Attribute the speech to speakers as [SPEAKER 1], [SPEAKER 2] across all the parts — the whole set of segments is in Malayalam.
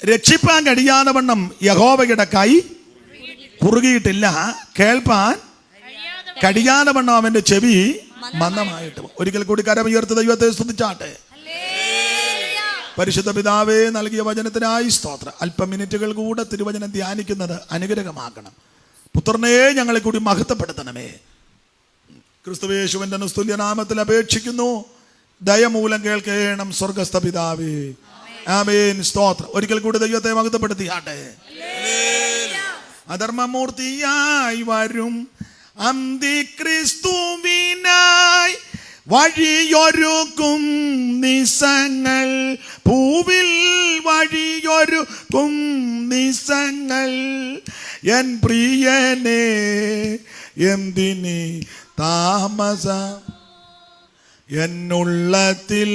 [SPEAKER 1] രക്ഷിപ്പാൻ കഴിയാതെ വണ്ണം യഹോവയുടെ കൈ കുറുകിയിട്ടില്ല, കേൾപ്പാൻ കഴിയാതെ വണ്ണം അവന്റെ ചെവി മന്ദമായിട്ട്. ഒരിക്കൽ കൂടി കരമുയർത്തി ദൈവത്തെ സ്തുതിച്ചാട്ടെ. പരിശുദ്ധ പിതാവേ, നൽകിയ വചനത്തിനായി സ്തോത്രം. അല്പം മിനിറ്റുകൾ കൂടെ തിരുവചനം ധ്യാനിക്കുന്നത് അനുഗ്രഹമാക്കണം. പുത്രനെ ഞങ്ങളെ കൂടി മഹത്വപ്പെടുത്തണമേ. ക്രിസ്തുയേശുവിന്റെ നിസ്തുല്യ നാമത്തിൽ അപേക്ഷിക്കുന്നു. ദയമൂലം കേൾക്കണം സ്വർഗസ്ഥ പിതാവേ. ആമേൻ. സ്തോത്രം. ഒരിക്കൽ കൂടി ദൈവത്തെ മഹത്വപ്പെടുത്തിയാട്ടെ. അധർമ്മമൂർത്തിയായി വരും അന്തിക്രിസ്തുവിനായി വഴിയൊരുക്കും നിസങ്ങൾ, പൂവിൽ വഴിയൊരുക്കും നിസങ്ങൾ. എൻ പ്രിയനെ എന്തിനി താമസം, എന്നുള്ളത്തിൽ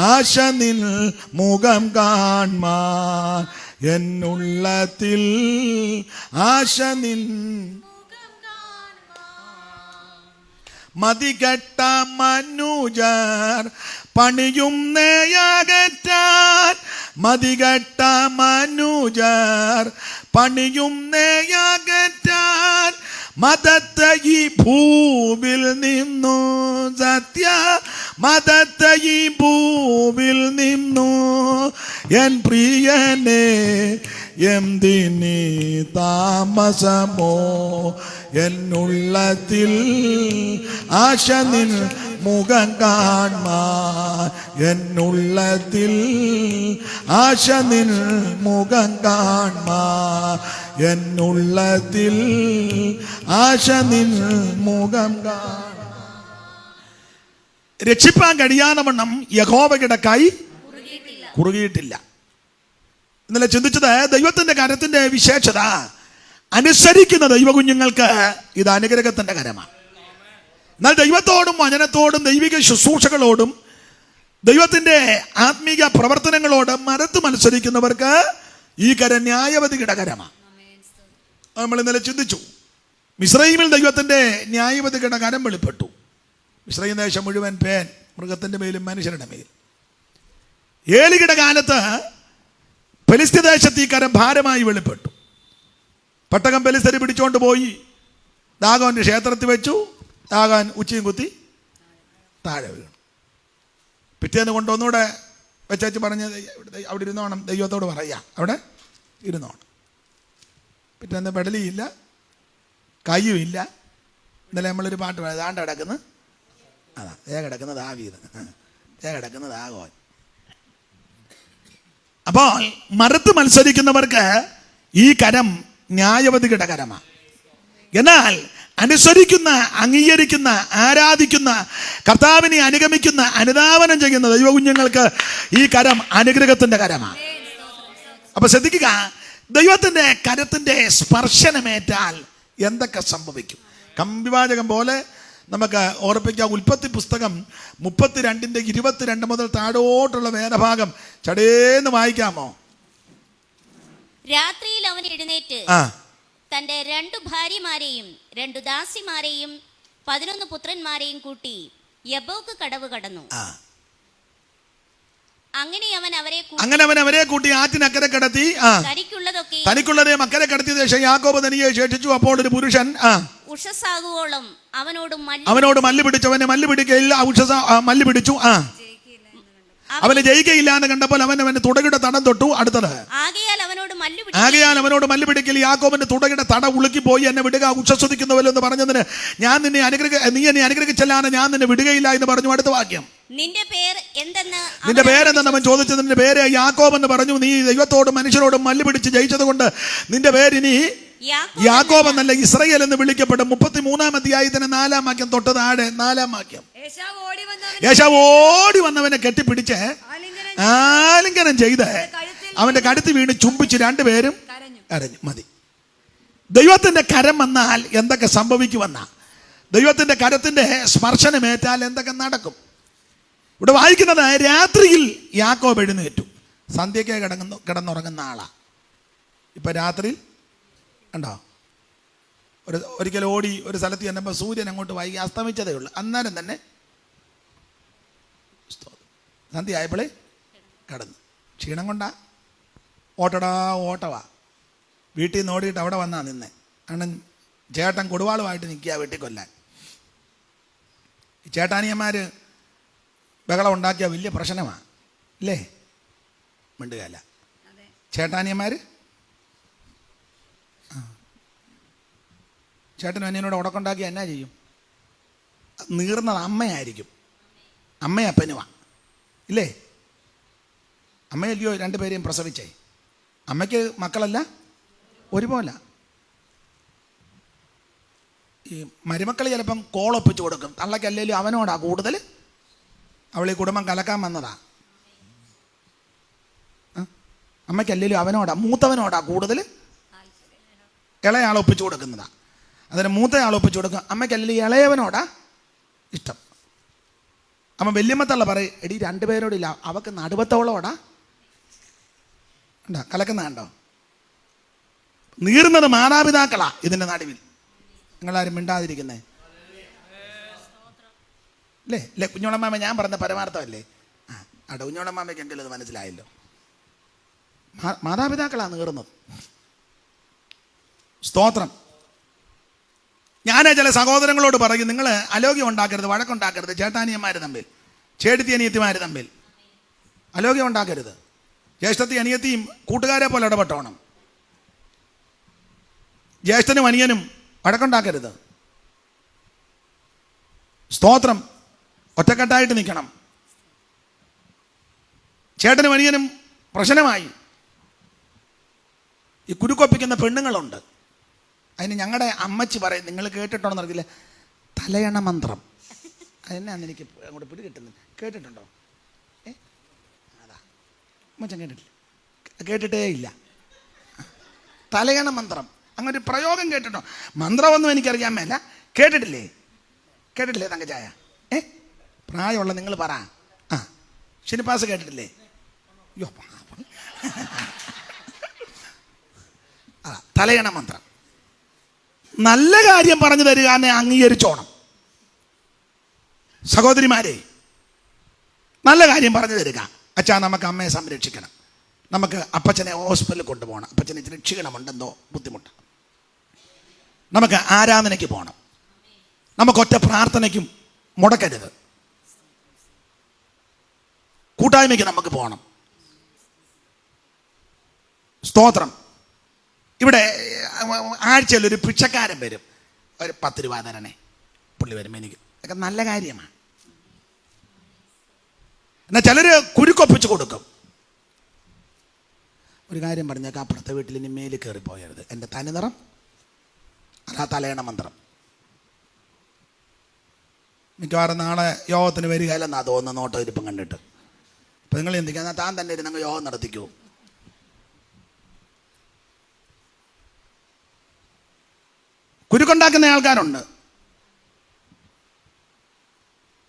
[SPEAKER 1] ആശ നിൻ മുഖം കാൺമാൻ. എന്നുള്ളത്തിൽ ആശ നിൻ മതികെട്ട മനുജർ പണിയും നേയകറ്റാൻ. മതികെട്ട മനുജർ പണിയും നേയകറ്റാൻ. മതത്തെ ഈ ഭൂവിൽ നിന്നു സത്യ മതത്തെ ഈ ഭൂവിൽ നിന്നു. എൻ പ്രിയനെ എന്തിനി താമസമോ, എന്നുള്ളത്തിൽ ആശ നിൻ മുഖം കാൺമാൻ. എന്നുള്ളത്തിൽ ആശ നിൻ മുഖം കാൺമാൻ. എന്നുള്ളത്തിൽ ആശ നിൻ മുഖം കാൺമാൻ. രക്ഷിപ്പാൻ കഴിയാതെ വണ്ണം യഹോവയുടെ കൈ കുറുകിയിട്ടില്ല. ഇന്നലെ ചിന്തിച്ചത് ദൈവത്തിന്റെ കരത്തിന്റെ വിശേഷത. അനുസരിക്കുന്ന ദൈവകുഞ്ഞുങ്ങൾക്ക് ഇത് അനുഗ്രഹത്തിന്റെ കരമാണ്. എന്നാൽ ദൈവത്തോടും വചനത്തോടും ദൈവിക ശുശ്രൂഷകളോടും ദൈവത്തിന്റെ ആത്മീക പ്രവർത്തനങ്ങളോടും മരത്ത് മത്സരിക്കുന്നവർക്ക് ഈ കരം ന്യായവതിയുടെ കരമാണ്. നമ്മൾ ഇന്നലെ ചിന്തിച്ചു. മിസ്രയീമിൽ ദൈവത്തിന്റെ ന്യായവതിയുടെ കരം വെളിപ്പെട്ടു. മിസ്രയീം ദേശം മുഴുവൻ പേൻ, മൃഗത്തിന്റെ മേലും മനുഷ്യരുടെ മേലും. ഏലിയുടെ കാലത്ത് ഫെലിസ്ത്യ ദേശത്ത് ഈ കരം ഭാരമായി വെളിപ്പെട്ടു. പട്ടകം ഫെലിസ്ത്യരെ പിടിച്ചോണ്ട് പോയി ദാഗോന്റെ ക്ഷേത്രത്തിൽ വെച്ചു. ദാഗോൻ ഉച്ചയും കുത്തി താഴെ വീണു. പിറ്റേന്ന് കൊണ്ടുവന്നൂടെ വെച്ചു പറഞ്ഞ് അവിടെ ഇരുന്നോണം, ദൈവത്തോട് പറയാ അവിടെ ഇരുന്നോണം. പിറ്റേന്ന് പെടലിയില്ല, കയ്യുമില്ല. ഇന്നലെ നമ്മളൊരു പാട്ട് പാടി, ദാണ്ട കിടക്കുന്നത് അതാ, കിടക്കുന്നത് ദാവീദ്, കിടക്കുന്നത് ദാഗോൻ. അപ്പോൾ മരത്ത് മത്സരിക്കുന്നവർക്ക് ഈ കരം ന്യായവതിയുടെ കരമാണ്. എന്നാൽ അനുസരിക്കുന്ന, അംഗീകരിക്കുന്ന, ആരാധിക്കുന്ന, കർത്താവിനെ അനുഗമിക്കുന്ന, അനുധാവനം ചെയ്യുന്ന ദൈവകുഞ്ഞുങ്ങൾക്ക് ഈ കരം അനുഗ്രഹത്തിന്റെ കരമാണ്. അപ്പൊ ശ്രദ്ധിക്കുക, ദൈവത്തിന്റെ കരത്തിന്റെ സ്പർശനമേറ്റാൽ എന്തൊക്കെ സംഭവിക്കും. കമ്പിവാചകം പോലെ നമുക്ക് ഓർപ്പിക്കാം. ഉൽപ്പത്തി പുസ്തകം 32:22 മുതൽ താഴോട്ടുള്ള വേദഭാഗം ചടേന്ന് വായിക്കാമോ?
[SPEAKER 2] രാത്രിയിൽ അവൻ എഴുന്നേറ്റ് തന്റെ 2 ഭാര്യമാരെയും 2 ദാസിമാരെയും 11 പുത്രന്മാരെയും കൂട്ടി യബ്ബോക്ക് കടവ് കടന്നു. അങ്ങനെ അവൻ അവരെ കൂട്ടി ആറ്റിനക്കരെ കടത്തി തനിക്കുള്ളതേ അക്കരെ കടത്തിയ ശേഷം യാക്കോബ് തനിയെ ശേഷിച്ചു. അപ്പോൾ ഒരു പുരുഷൻ ഉഷസ്സാകുവോളം
[SPEAKER 1] അവനോട് മല്ല് പിടിച്ചു. അവനെ മല്ല് പിടിക്കയില്ല, മല്ല് പിടിച്ചു. അവനെ ജയിക്കയില്ല എന്ന് കണ്ടപ്പോൾ അവന്റെ തുടയുടെ തടം തൊട്ടു. അടുത്തത് ആകയാൽ അവനോട് മല്ല് പിടിക്കൽ യാക്കോബിന്റെ തുടയുടെ തട ഉളുക്കി പോയി. എന്നെ വിടുക, ഉഷസ്വദിക്കുന്നവല്ലോ എന്ന് പറഞ്ഞതിന് നീ എന്നെ അനുഗ്രഹിച്ചല്ലാതെ ഞാൻ നിന്നെ വിടുകയില്ല എന്ന് പറഞ്ഞു. അടുത്ത വാക്യം,
[SPEAKER 2] നിന്റെ
[SPEAKER 1] പേരെന്തെന്ന് അവൻ ചോദിച്ചത്. നിന്റെ പേര് യാക്കോബ് എന്ന് പറഞ്ഞു. നീ ദൈവത്തോടും മനുഷ്യരോടും മല്ല് പിടിച്ച് ജയിച്ചത് കൊണ്ട് നിന്റെ പേരിനി യാക്കോബ് എന്നല്ല ഇസ്രായേൽ എന്ന് വിളിക്കപ്പെടും. 33-ാം അധ്യായത്തിന് 4-ാം വാക്യം തൊട്ട് താഴെ 4-ാം വാക്യം. യേശാവ് ഓടി വന്നവനെ കെട്ടിപ്പിടിച്ച് ആലിംഗനം ചെയ്ത് അവന്റെ കഴുത്ത് വീണ് ചുംബിച്ച് രണ്ടുപേരും കരഞ്ഞു. മതി. ദൈവത്തിന്റെ കരം വന്നാൽ എന്തൊക്കെ സംഭവിക്കുമെന്ന, ദൈവത്തിന്റെ കരത്തിന്റെ സ്പർശനമേറ്റാൽ എന്തൊക്കെ നടക്കും. ഇവിടെ വായിക്കുന്നത്, രാത്രിയിൽ യാക്കോബ് എഴുന്നേറ്റു. സന്ധ്യയ്ക്ക് കിടന്നുറങ്ങുന്ന ആളാ. ഇപ്പൊ രാത്രിയിൽ കണ്ടോ, ഒരിക്കൽ ഓടി ഒരു സ്ഥലത്ത് ചെന്നപ്പോൾ സൂര്യൻ അങ്ങോട്ട് വൈകി അസ്തമിച്ചതേ ഉള്ളൂ. അന്നേരം തന്നെ സന്ധ്യ ആയപ്പോഴേ കടന്നു. ക്ഷീണം കൊണ്ടാ ഓട്ടടാ ഓട്ടവാ. വീട്ടിൽ നിന്ന് ഓടിയിട്ട് അവിടെ വന്നാ നിന്നെ. കാരണം ചേട്ടൻ കൊടുവാളുമായിട്ട് നിൽക്കുക വീട്ടിൽ കൊല്ലാൻ. ഈ ചേട്ടാനിയന്മാർ ബഹളം ഉണ്ടാക്കിയ വലിയ പ്രശ്നമാണ് അല്ലേ? മിണ്ടുകയല്ല ചേട്ടാനിയന്മാർ. ചേട്ടനും അനിയനോട് ഉടക്കുണ്ടാക്കി എന്നാ ചെയ്യും? നീർന്നത് അമ്മയായിരിക്കും. അമ്മയപ്പനുമാ ഇല്ലേ? അമ്മയല്ലയോ രണ്ടുപേരെയും പ്രസവിച്ചേ? അമ്മയ്ക്ക് മക്കളല്ല ഒരുപോലെ. ഈ മരുമക്കൾ ചിലപ്പം കോളൊപ്പിച്ച് കൊടുക്കും. തള്ളക്കല്ലേലും അവനോടാ കൂടുതൽ. അവൾ ഈ കുടുംബം കലക്കാൻ വന്നതാ. അമ്മയ്ക്കല്ലേലും അവനോടാ, മൂത്തവനോടാ കൂടുതൽ. ഇളയാൾ ഒപ്പിച്ചു കൊടുക്കുന്നതാ. അതിന് മൂത്തയാൾ ഒപ്പിച്ചു കൊടുക്കും. അമ്മയ്ക്കല്ലേലും ഇളയവനോടാ ഇഷ്ടം. അമ്മ വല്യമ്മത്തള്ള പറയും, എടി രണ്ടുപേരോടില്ല, അവക്ക് നടുവത്തോളോടാ ഉണ്ടോ കലക്കുന്ന കണ്ടോ? നീറുന്നത് മാതാപിതാക്കളാ ഇതിൻ്റെ നടുവിൽ. നിങ്ങളാരും മിണ്ടാതിരിക്കുന്നേ അല്ലേ? അല്ലേ കുഞ്ഞോളമ്മാമ? ഞാൻ പറഞ്ഞ പരമാർത്ഥമല്ലേ? അട കുഞ്ഞോളമ്മാമയ്ക്കെങ്കിലും അത് മനസ്സിലായല്ലോ. മാതാപിതാക്കളാ നീറുന്നത്. സ്തോത്രം. ഞാൻ ചില സഹോദരങ്ങളോട് പറയും, നിങ്ങൾ അലോഗ്യം ഉണ്ടാക്കരുത്, വഴക്കുണ്ടാക്കരുത്. ചേട്ടാനിയന്മാർ തമ്മിൽ, ചേട്ടത്തി അനിയത്തിമാർ തമ്മിൽ അലോഗ്യം ഉണ്ടാക്കരുത്. ജ്യേഷ്ഠത്തി അനിയത്തിയും കൂട്ടുകാരെ പോലെ ഇടപെട്ടോണം. ജ്യേഷ്ഠനും അനിയനും വഴക്കുണ്ടാക്കരുത്. സ്തോത്രം. ഒറ്റക്കെട്ടായിട്ട് നിൽക്കണം. ചേട്ടനും അനിയനും പ്രശ്നമായി. ഈ കുരുക്കൊപ്പിക്കുന്ന പെണ്ണുങ്ങളുണ്ട്. അതിന് ഞങ്ങളുടെ അമ്മച്ചി പറയും, നിങ്ങൾ കേട്ടിട്ടുണ്ടോന്ന് അറിയില്ല, തലയണ മന്ത്രം. അതെന്നാന്ന് എനിക്ക് അങ്ങോട്ട് പിടി കിട്ടുന്നത്. കേട്ടിട്ടുണ്ടോ? അതാ അമ്മച്ചൻ കേട്ടിട്ടില്ല? കേട്ടിട്ടേ ഇല്ല. തലയണ മന്ത്രം അങ്ങനെ പ്രയോഗം കേട്ടിട്ടോ? മന്ത്രമൊന്നും എനിക്കറിയാൻ മേല. കേട്ടിട്ടില്ലേ? കേട്ടിട്ടില്ലേ തങ്കച്ചായ? പ്രായമുള്ള നിങ്ങൾ പറ. ഷിനിപ്പാസ് കേട്ടിട്ടില്ലേ? അയ്യോ തലയണ മന്ത്രം. നല്ല കാര്യം പറഞ്ഞു തരിക എന്നെ അംഗീകരിച്ചോണം. സഹോദരിമാരെ, നല്ല കാര്യം പറഞ്ഞു തരിക. അച്ഛാ, നമുക്ക് അമ്മയെ സംരക്ഷിക്കണം, നമുക്ക് അപ്പച്ചനെ ഹോസ്പിറ്റലിൽ കൊണ്ടുപോകണം, അപ്പച്ചനെ ഇച്ചിരി ക്ഷീണമുണ്ടെന്തോ ബുദ്ധിമുട്ട്, നമുക്ക് ആരാധനയ്ക്ക് പോകണം, നമുക്ക് ഒറ്റ പ്രാർത്ഥനയ്ക്കും മുടക്കരുത്, കൂട്ടായ്മയ്ക്ക് നമുക്ക് പോകണം. സ്തോത്രം. ഇവിടെ ആഴ്ചയിൽ ഒരു പിച്ചക്കാരൻ വരും, ഒരു 10 രൂപ തരണേ, പുള്ളി വരും. എനിക്ക് ഒക്കെ നല്ല കാര്യമാണ്. എന്നാൽ ചിലർ കുരുക്കൊപ്പിച്ച് കൊടുക്കും. ഒരു കാര്യം പറഞ്ഞേക്കാം, അപ്പുറത്തെ വീട്ടിൽ ഇനി മേലിൽ കയറിപ്പോയരുത്. എൻ്റെ തനിനിറം അതാ തലയണ മന്ത്രം. മിക്കവാറും നാളെ യോഗത്തിന് വരികയില്ലെന്നാ തോന്നുന്നു, നോട്ടോ ഇരിപ്പം കണ്ടിട്ട്. അപ്പം നിങ്ങൾ ചിന്തിക്കുക, എന്നാൽ താൻ തന്നെ ഇരുന്ന് യോഗം നടത്തിക്കൂ. കുരുക്കുണ്ടാക്കുന്ന ആൾക്കാരുണ്ട്.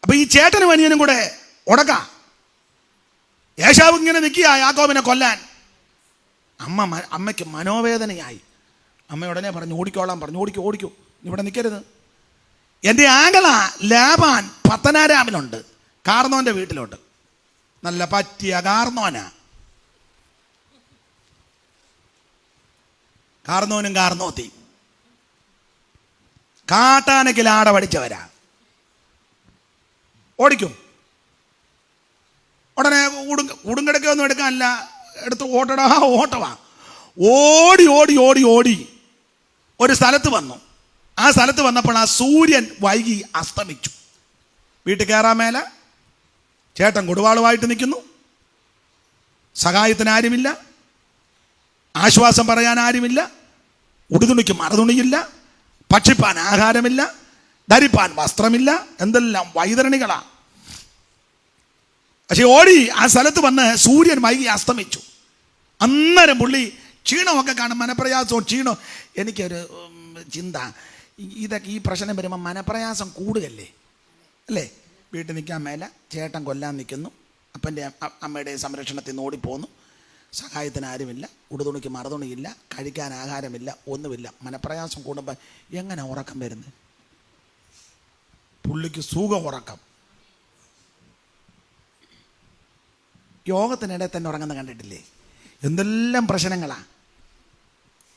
[SPEAKER 1] അപ്പൊ ഈ ചേട്ടനും അനിയനും കൂടെ ഉടക്കാം. ഏശാവ് ഇങ്ങനെ നിൽക്കുക യാക്കോബിനെ കൊല്ലാൻ. അമ്മയ്ക്ക് മനോവേദനയായി. അമ്മ ഉടനെ പറഞ്ഞു, ഓടിക്കോളാൻ പറഞ്ഞു. ഓടിക്കൂ, ഇവിടെ നിൽക്കരുത്. എൻ്റെ ആങ്ങള ലാബാൻ പത്തനാരാമിലുണ്ട്, കാർന്നോൻ്റെ വീട്ടിലോട്ട്. നല്ല പറ്റിയ കാർന്നോനാ. കാർന്നോനും കാർന്നോത്തി കാട്ടാനക്കിൽ ആട പഠിച്ചവരാ. ഓടിക്കും. ഉടനെ ഉടുങ്കടക്കൊന്നും എടുക്കാനല്ല, എടുത്ത് ഓട്ടവാ. ഓടി ഒരു സ്ഥലത്ത് വന്നു. ആ സ്ഥലത്ത് വന്നപ്പോൾ ആ സൂര്യൻ വൈകി അസ്തമിച്ചു. വീട്ടിൽ കയറാൻ മേല. ചേട്ടൻ കൊടുവാളുമായിട്ട് നിൽക്കുന്നു. സഹായത്തിന് ആരുമില്ല, ആശ്വാസം പറയാൻ ആരുമില്ല, ഉടുതുണിക്ക് മറുതുണിയില്ല, ഭക്ഷിപ്പാൻ ആഹാരമില്ല, ധരിപ്പാൻ വസ്ത്രമില്ല, എന്തെല്ലാം വൈതരണികളാ. പക്ഷെ ഓടി ആ സ്ഥലത്ത് വന്ന് സൂര്യൻ വൈകി അസ്തമിച്ചു. അന്നേരം പുള്ളി ക്ഷീണമൊക്കെ കാണും, മനപ്രയാസവും ക്ഷീണവും. എനിക്കൊരു ചിന്ത, ഇതൊക്കെ ഈ പ്രശ്നം വരുമ്പോൾ മനപ്രയാസം കൂടുകയല്ലേ അല്ലേ? വീട്ടിൽ നിൽക്കാൻ മേല, ചേട്ടൻ കൊല്ലാൻ നിൽക്കുന്നു, അപ്പൻ്റെ അമ്മയുടെ സംരക്ഷണത്തിൽ നിന്ന് ഓടിപ്പോന്നു, സഹായത്തിന് ആരുമില്ല, ഉടുതുണിക്ക് മറുതുണിയില്ല, കഴിക്കാൻ ആഹാരമില്ല, ഒന്നുമില്ല. മനപ്രയാസം കൂടുമ്പോൾ എങ്ങനെ ഉറക്കം വരുന്നത്? പുള്ളിക്ക് സുഖം ഉറക്കം. യോഗത്തിനിടെ തന്നെ ഉറങ്ങുന്ന കണ്ടിട്ടില്ലേ? എന്തെല്ലാം പ്രശ്നങ്ങളാ.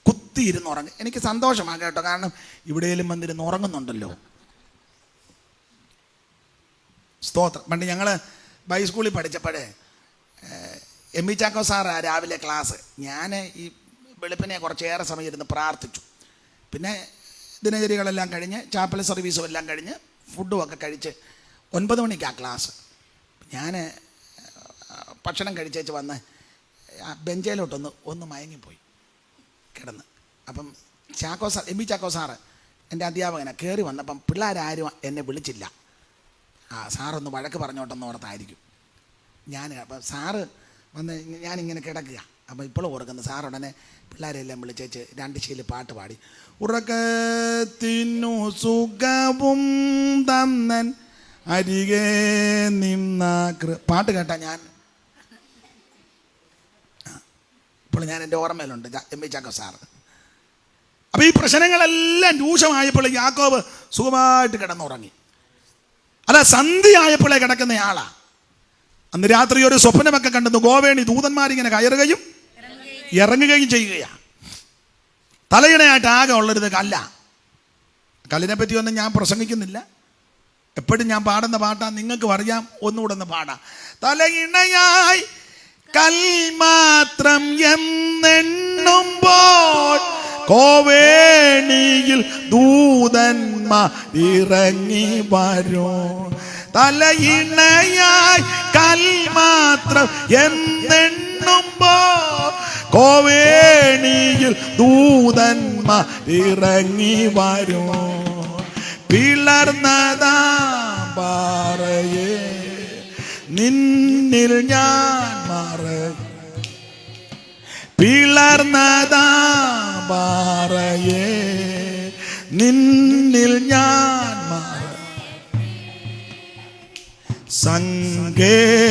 [SPEAKER 1] കുത്തിയിരുന്ന് ഉറങ്ങും. എനിക്ക് സന്തോഷമാണ് കേട്ടോ, കാരണം ഇവിടെയെങ്കിലും വന്നിരുന്ന് ഉറങ്ങുന്നുണ്ടല്ലോ. സ്തോത്രം. പണ്ട് ഞങ്ങൾ ബൈസ്കൂളിൽ പഠിച്ചപ്പോഴേ എം വി ചാക്കോ സാറാ രാവിലെ ക്ലാസ്. ഞാൻ ഈ വെളുപ്പിനെ കുറച്ചേറെ സമയം ഇരുന്ന് പ്രാർത്ഥിച്ചു. പിന്നെ ദിനചര്യകളെല്ലാം കഴിഞ്ഞ് ചാപ്പൽ സർവീസും എല്ലാം കഴിഞ്ഞ് ഫുഡും ഒക്കെ കഴിച്ച് 9 മണിക്കാണ് ക്ലാസ്. ഞാൻ ഭക്ഷണം കഴിച്ചേച്ച് വന്ന് ബെഞ്ചിലോട്ടൊന്ന് മയങ്ങിപ്പോയി കിടന്ന്. അപ്പം Chacko sir, M V Chacko sir എൻ്റെ അധ്യാപകനാണ്. കയറി വന്നപ്പം പിള്ളേരാരും എന്നെ വിളിച്ചില്ല. സാറൊന്ന് വഴക്ക് പറഞ്ഞോട്ടെന്ന് ഓർത്തായിരിക്കും. അപ്പം സാറ് വന്ന് ഞാനിങ്ങനെ കിടക്കുക. അപ്പം ഇപ്പോഴും ഓർക്കുന്നു, സാർ ഉടനെ പിള്ളേരെല്ലാം വിളിച്ചേച്ച് 2 ശീല് പാട്ട് പാടി. ഉറക്കത്തിനു സുഖവും തന്നൻ അരികെ നിന്ന പാട്ട് കേട്ടാ ഞാൻ ഇപ്പോൾ എൻ്റെ ഓർമ്മയിലുണ്ട് എം വി ചാക്കോ സാറ്. അപ്പം ഈ പ്രശ്നങ്ങളെല്ലാം രൂക്ഷമായപ്പോൾ യാക്കോബ് സുഖമായിട്ട് കിടന്നുറങ്ങി. അല്ല, സന്ധ്യയായപ്പോഴേ കിടക്കുന്നയാളാ. അന്ന് രാത്രി ഒരു സ്വപ്നമൊക്കെ കണ്ടെന്നു. ഗോവേണി ദൂതന്മാരിങ്ങനെ കയറുകയും ഇറങ്ങുകയും ചെയ്യുകയാണ്. തലയിണയായിട്ട് ആകെ ഉള്ളൊരിത് കല്ല. കല്ലിനെ പറ്റിയൊന്നും ഞാൻ പ്രസംഗിക്കുന്നില്ല. എപ്പോഴും ഞാൻ പാടുന്ന പാട്ടാണ്, നിങ്ങൾക്കും അറിയാം. ഒന്നുകൂടെ ഒന്ന് പാടാം. തലയിണയായി കൽമാത്രം എന്നെണ്ണുമ്പോൾ കോവേണിയിൽ ദൂതന്മാർ ഇറങ്ങി വരും. തലയിണയായി കൽമാത്രം എന്നെണ്ണുമ്പോൾ കോവേണിയിൽ ദൂതന്മാർ ഇറങ്ങി വരും. പിളർന്നതാ പാറയേ നിന്നിൽ ഞാൻ മറയും. പിളർന്നതാ പാറയേ നിന്നിൽ ഞാൻ സങ്കേതമേ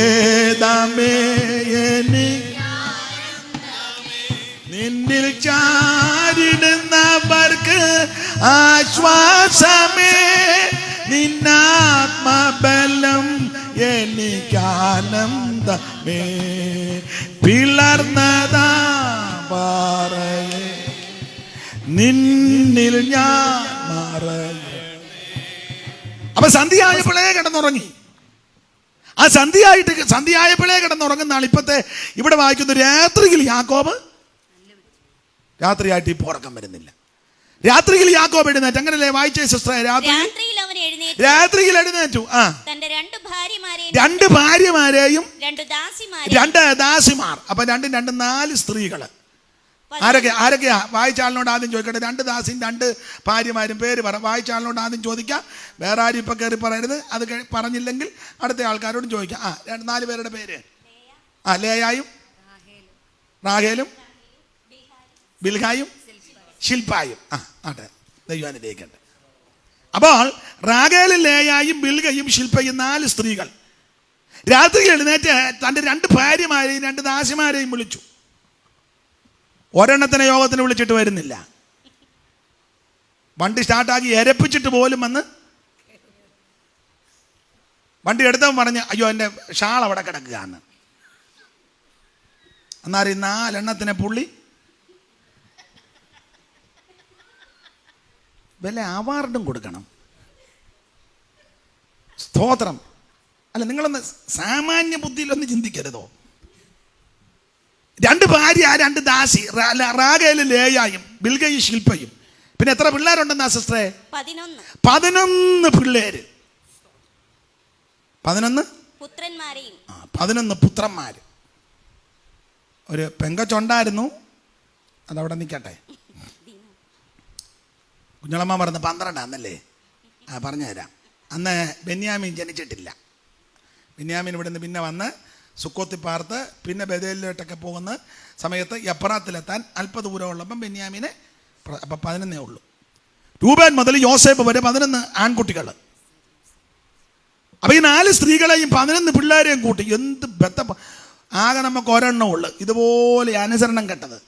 [SPEAKER 1] നിന്നിൽ ചാരിടുന്നവർക്ക് ആശ്വാസമേ. നിന്നാത്മബലം എനിക്കാനന്ദമേ. പിളർന്നതാ പാറയേ നിന്നിൽ ഞാൻ മറയും. അപ്പൊ സന്ധ്യയായപ്പോഴേ കിടന്നുറങ്ങി. ആ സന്ധ്യയായപ്പോഴേ കിടന്നുറങ്ങുന്ന ആൾ ഇപ്പത്തെ ഇവിടെ വായിക്കുന്നു. രാത്രിയിൽ യാക്കോബ് രാത്രിയായിട്ട് ഇപ്പോൾ ഉറക്കം വരുന്നില്ല. രാത്രിയിൽ യാക്കോബ് എഴുന്നേറ്റ്. അങ്ങനല്ലേ വായിച്ചേ സിസ്റ്റർ? രാത്രിയിൽ എഴുന്നേറ്റു. രണ്ട് ഭാര്യമാരെയും 2 ദാസിമാർ. അപ്പൊ 4 സ്ത്രീകള്. ആരൊക്കെയാ? വായിച്ച ആളിനോട് ആദ്യം ചോദിക്കട്ടെ. 2 ദാസിയും 2 ഭാര്യമാരും പേര് പറ. വായിച്ച ആളിനോട് ആദ്യം ചോദിക്കാം. വേറെ ആരും ഇപ്പൊ കയറി പറയരുത്. അത് പറഞ്ഞില്ലെങ്കിൽ അടുത്ത ആൾക്കാരോടും ചോദിക്കാം. 4 പേരുടെ പേര്. ലേയായും റാഹേലും ബിൽഹായും ശിൽപായും. ആട്ടെ, ദൈവാനുഗ്രഹിക്കട്ടെ. അപ്പോൾ റാഹേലും ലേയായും ബിൽഗയും ശിൽപയും 4 സ്ത്രീകൾ രാത്രി എഴുന്നേറ്റ് തൻ്റെ 2 ഭാര്യമാരെയും 2 ദാസിമാരെയും വിളിച്ചു. ഒരെണ്ണത്തിനെ യോഗത്തിന് വിളിച്ചിട്ട് വരുന്നില്ല. വണ്ടി സ്റ്റാർട്ടാക്കി എരപ്പിച്ചിട്ട് പോലും വന്ന് വണ്ടി എടുത്തവൻ പറഞ്ഞ്, അയ്യോ എൻ്റെ ഷാൾ അവിടെ കിടക്കുകയാണ്. എന്നാലും 4 എണ്ണത്തിനെ പുള്ളി വല്ല അവാർഡും കൊടുക്കണം. സ്തോത്രം. അല്ല, നിങ്ങളൊന്ന് സാമാന്യ ബുദ്ധിയിലൊന്ന് ചിന്തിക്കരുതോ? 2 ഭാര്യ 2 ദാസി, റാഹേലും ലേയായും ബിൽഗയും ശിൽപയും. പിന്നെ എത്ര പിള്ളേരുണ്ടെന്നാ സിസ്റ്ററെ? 11 പിള്ളേര്. 11 പുത്രന്മാര്. ഒരു പെങ്കച്ചുണ്ടായിരുന്നു, അതവിടെ നിൽക്കട്ടെ. കുഞ്ഞളമ്മ പറഞ്ഞ് 12 അന്നല്ലേ? പറഞ്ഞുതരാം. അന്ന് ബെന്യാമീൻ ജനിച്ചിട്ടില്ല. ബെന്യാമീൻ ഇവിടെ നിന്ന് പിന്നെ വന്ന് സുക്കോത്തി പാർത്ത് പിന്നെ ബഥേലിലോട്ടൊക്കെ പോകുന്ന സമയത്ത് എപ്രാത്തിലെത്താൻ അല്പ ദൂരം ഉള്ളപ്പം ബെന്യാമീനെ അപ്പം 11 ഉള്ളൂ. രൂബേൻ മുതൽ യോസേഫ് വരെ 11 ആൺകുട്ടികൾ. അപ്പം ഈ 4 സ്ത്രീകളെയും 11 പിള്ളേരെയും കൂട്ടി എന്ത് ആകെ നമുക്ക് ഒരെണ്ണം ഉള്ളു. ഇതുപോലെ അനുസരണം കെട്ടത്.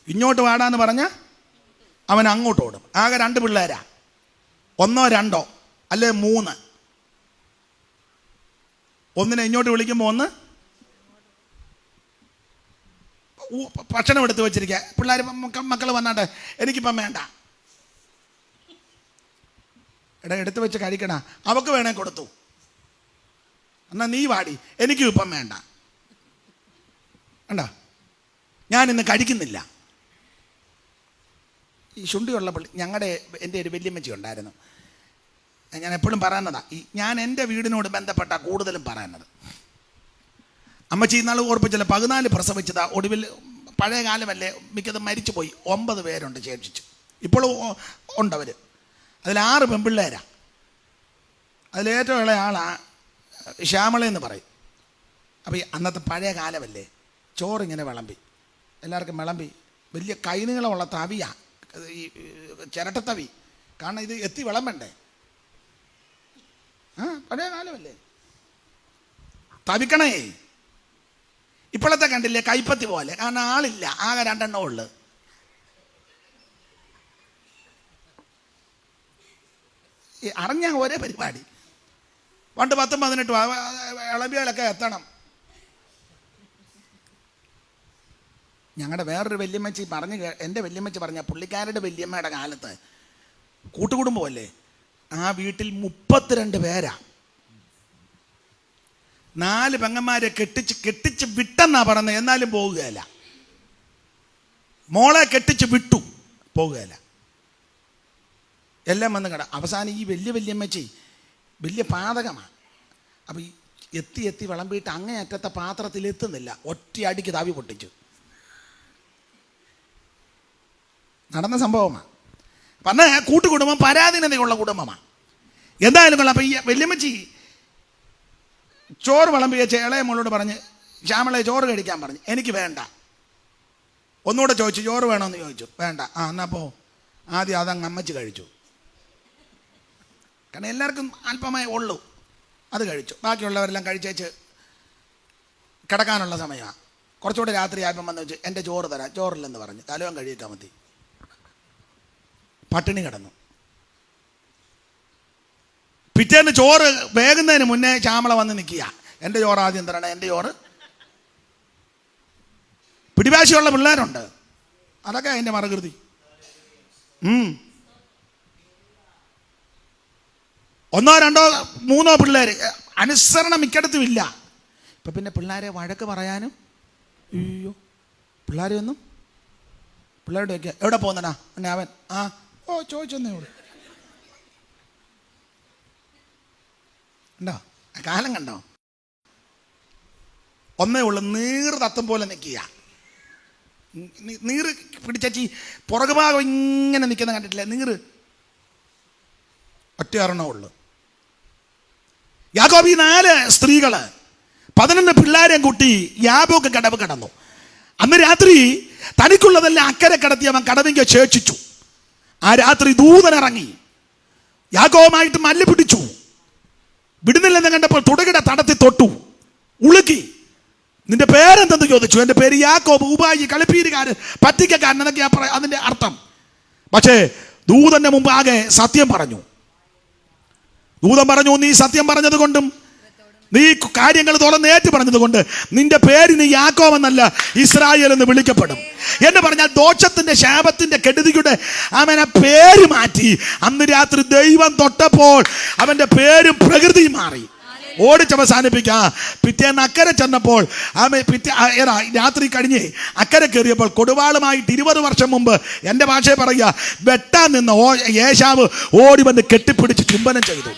[SPEAKER 1] ഇങ്ങോട്ട് വാടാന്ന് പറഞ്ഞാൽ അവൻ അങ്ങോട്ട് ഓടും. ആകെ 2 പിള്ളേരാ. 1 2 അല്ലെ 3. ഒന്നിനെ ഇങ്ങോട്ട് വിളിക്കുമ്പോൾ ഒന്ന് ഭക്ഷണം എടുത്ത് വെച്ചിരിക്കുക. പിള്ളേർ മക്കൾ വന്നാട്ടെ, എനിക്കിപ്പം വേണ്ട. എടുത്ത് വെച്ച് കഴിക്കണ, അവക്ക് വേണേ കൊടുത്തു. എന്നാൽ നീ വാടി, എനിക്കും ഇപ്പം വേണ്ട. വേണ്ട, ഞാനിന്ന് കഴിക്കുന്നില്ല. ഈ ശുണ്ടിയുള്ള എൻ്റെ ഒരു വല്യമ്മച്ചി ഉണ്ടായിരുന്നു. ഞാൻ എപ്പോഴും പറയുന്നതാണ്, ഞാൻ എൻ്റെ വീടിനോട് ബന്ധപ്പെട്ട കൂടുതലും പറയുന്നത്. അമ്മച്ചി ഇന്നാൾ ഓർപ്പിച്ചല്ലോ, 14 പ്രസവിച്ചതാ. ഒടുവിൽ പഴയ കാലമല്ലേ, മിക്കതും മരിച്ചു പോയി. 9 പേരുണ്ട് ശേഷിച്ചു. ഇപ്പോഴും ഉണ്ടവർ. അതിൽ 6 പെൺപിള്ളേരാണ്. അതിലേറ്റവും ഇളയ ആളാണ് ശ്യാമളയെന്ന് പറയും. അപ്പോൾ ഈ അന്നത്തെ പഴയ കാലമല്ലേ, ചോറിങ്ങനെ വിളമ്പി, എല്ലാവർക്കും വിളമ്പി. വലിയ കൈനീളമുള്ള തവിയാണ്, ഈ ചിരട്ടത്തവി. കാരണം ഇത് എത്തി വിളമ്പണ്ടേ. പഴയ കാലമല്ലേ, തവിക്കണേ. ഇപ്പോഴത്തെ കണ്ടില്ലേ, കൈപ്പത്തി പോലെ. കാരണം ആളില്ല, ആകെ 2 എണ്ണം ഉള്ളു. അറിഞ്ഞ ഒരേ പരിപാടി. പണ്ട് 10-18 ഇളമ്പികളൊക്കെ എത്തണം. ഞങ്ങളുടെ വേറൊരു വല്യമ്മച്ചി എൻ്റെ വല്യമ്മച്ചി പറഞ്ഞ, പുള്ളിക്കാരുടെ വല്യമ്മയുടെ കാലത്ത് കൂട്ടുകുടുംബമല്ലേ, ആ വീട്ടിൽ 32 പേരാ. 4 പെങ്ങന്മാരെ കെട്ടിച്ച് വിട്ടെന്നാ പറഞ്ഞത്. എന്നാലും പോകുകയല്ല. മോളെ കെട്ടിച്ച് വിട്ടു, പോകുകയല്ല. എല്ലാം വന്ന് കട. അവസാനം ഈ വല്യമ്മച്ചി വലിയ പാതകമാണ്. അപ്പോൾ ഈ എത്തി വിളമ്പിയിട്ട് അങ്ങേയറ്റത്തെ പാത്രത്തിൽ എത്തുന്നില്ല. ഒറ്റയടിക്ക് താവി പൊട്ടിച്ചു. നടന്ന സംഭവമാണ്. പറഞ്ഞ കൂട്ടുകുടുംബം പരാധീനതയുള്ള കുടുംബമാണ്. എന്തായാലും കൊള്ളാം. അപ്പം ഈ വല്യമ്മച്ചി ചോറ് വിളമ്പിയ ഇളയ മോളോട് പറഞ്ഞ്, ശ്യാമളെ ചോറ് കഴിക്കാൻ പറഞ്ഞു. എനിക്ക് വേണ്ട. ഒന്നുകൂടെ ചോദിച്ചു, ചോറ് വേണമെന്ന് ചോദിച്ചു. വേണ്ട. എന്നാൽ പോ. ആദ്യം അതങ്ങ് അമ്മച്ചി കഴിച്ചു. കാരണം എല്ലാവർക്കും അല്പമേ ഉള്ളൂ. അത് കഴിച്ചു. ബാക്കിയുള്ളവരെല്ലാം കഴിച്ചേച്ച് കിടക്കാനുള്ള സമയമാണ്. കുറച്ചുകൂടെ രാത്രി ആയപ്പം വന്ന് വെച്ച്, എൻ്റെ ചോറ് തരാം. ചോറില്ലെന്ന് പറഞ്ഞ് തലവൻ കഴിക്കാൻ മതി. പട്ടിണി കിടന്നു. പിറ്റേന്ന് ചോറ് വേകുന്നതിന് മുന്നേ ശ്യാമള വന്ന് നിൽക്കുക. എൻ്റെ ചോറ് ആദ്യം തരണം, എൻ്റെ ചോറ്. പിടിവാശിയുള്ള പിള്ളേരുണ്ട്. അതൊക്കെ അതിൻ്റെ മറുകൃതി. 1, 2, 3 പിള്ളേർ. അനുസരണം മിക്കടത്തും ഇല്ല. ഇപ്പം പിന്നെ പിള്ളേരെ വഴക്ക് പറയാനും അയ്യോ, പിള്ളേരെ ഒന്നും പിള്ളേരുടെ ഒക്കെ എവിടെ പോകുന്നടാ എന്നെ അവൻ ചോദിച്ചെന്നേ ഉള്ളൂ. കണ്ടോ കാലം, കണ്ടോ? ഒന്നേ ഉള്ളു, നീർ തത്തും പോലെ നിൽക്കുക. നീറ് പിടിച്ചി പുറകുഭാഗം ഇങ്ങനെ നിൽക്കുന്ന കണ്ടിട്ടില്ലേ? നീറ് ഒറ്റ ഉള്ളു. യാക്കോബ് ഈ 4 സ്ത്രീകള് 11 പിള്ളേരെയും കൂട്ടി യാബോക്ക് കടവ് കടന്നു. അന്ന് രാത്രി തനിക്കുള്ളതെല്ലാം അക്കരെ കടത്തി അവൻ കടവിങ്ക ശേഷിച്ചു. ആ രാത്രി ദൂതനിറങ്ങി യാക്കോബുമായിട്ട് മല്ല് പിടിച്ചു. വിടുന്നില്ലെന്ന് കണ്ടപ്പോൾ തുടകിട തടത്തി തൊട്ടു, ഉളുക്കി. നിന്റെ പേരെന്തെന്ന് ചോദിച്ചു. എൻ്റെ പേര് യാക്കോബ്, ഉപായി, കളിപ്പീരുകാരൻ, പറ്റിക്കക്കാരൻ എന്നൊക്കെയാ അതിൻ്റെ അർത്ഥം. പക്ഷേ ദൂതന്റെ മുമ്പ് ആകെ സത്യം പറഞ്ഞു. ദൂതൻ പറഞ്ഞു, നീ സത്യം പറഞ്ഞത് കൊണ്ടും നീ കാര്യങ്ങൾ തുറന്നേറ്റ് പറഞ്ഞത് കൊണ്ട് നിന്റെ പേരിന് യാക്കോബ് എന്നല്ല ഇസ്രായേൽ എന്ന് വിളിക്കപ്പെടും എന്ന് പറഞ്ഞാൽ ദോഷത്തിന്റെ ശാപത്തിന്റെ കെടുതിയുടെ അവനെ പേര് മാറ്റി. അന്ന് രാത്രി ദൈവം തൊട്ടപ്പോൾ അവന്റെ പേരും പ്രകൃതിയും മാറി. ഓടിച്ചവസാനിപ്പിക്കാം. പിറ്റേന്ന് അക്കരെ ചെന്നപ്പോൾ രാത്രി കഴിഞ്ഞ് അക്കരെ കയറിയപ്പോൾ കൊടുവാളുമായിട്ട് 20 വർഷം മുമ്പ്, എൻ്റെ ഭാഷയെ പറയുക, വെട്ടാൻ നിന്ന ഏശാവ് ഓടി വന്ന് കെട്ടിപ്പിടിച്ച് ചുംബനം ചെയ്തു.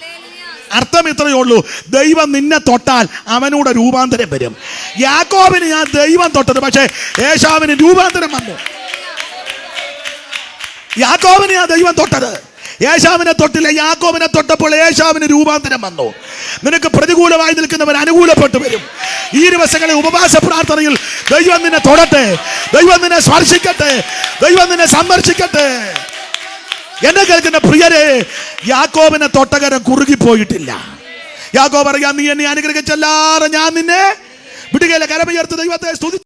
[SPEAKER 1] അർത്ഥം ഇത്രയേ ഉള്ളൂ, ദൈവം നിന്നെ തൊട്ടാൽ അവനൂടെ രൂപാന്തരം വരും. യാക്കോബിന് ഞാൻ ദൈവം തൊട്ടത്, പക്ഷേ ഏശാവിന് രൂപാന്തരം വന്നു. യാക്കോബിന് ഞാൻ ദൈവം തൊട്ടത്, ഏശാവിനെ തൊട്ടില്ല. യാക്കോബിനെ തൊട്ടപ്പോൾ ഏശാവിന് രൂപാന്തരം വന്നു. നിനക്ക് പ്രതികൂലമായി നിൽക്കുന്നവർ അനുകൂലപ്പെട്ടു വരും. ഈ ദിവസങ്ങളിൽ ഉപവാസ പ്രാർത്ഥനയിൽ ദൈവം നിന്നെ തൊടട്ടെ, ദൈവം നിന്നെ സ്പർശിക്കട്ടെ, ദൈവം നിന്നെ സന്ദർശിക്കട്ടെ. എന്നെ കേൾക്കുന്ന പ്രിയരെ, യാക്കോബിനെ തൊട്ടകരം കുറുകിപ്പോയിട്ടില്ല. യാക്കോബ് പറയാം, നീ എന്നെ അനുഗ്രഹിച്ചല്ലാതെ ഞാൻ നിന്നെ വിടുകയില്ല. കരമുയർത്ത് ദൈവത്തെ സ്തുതി.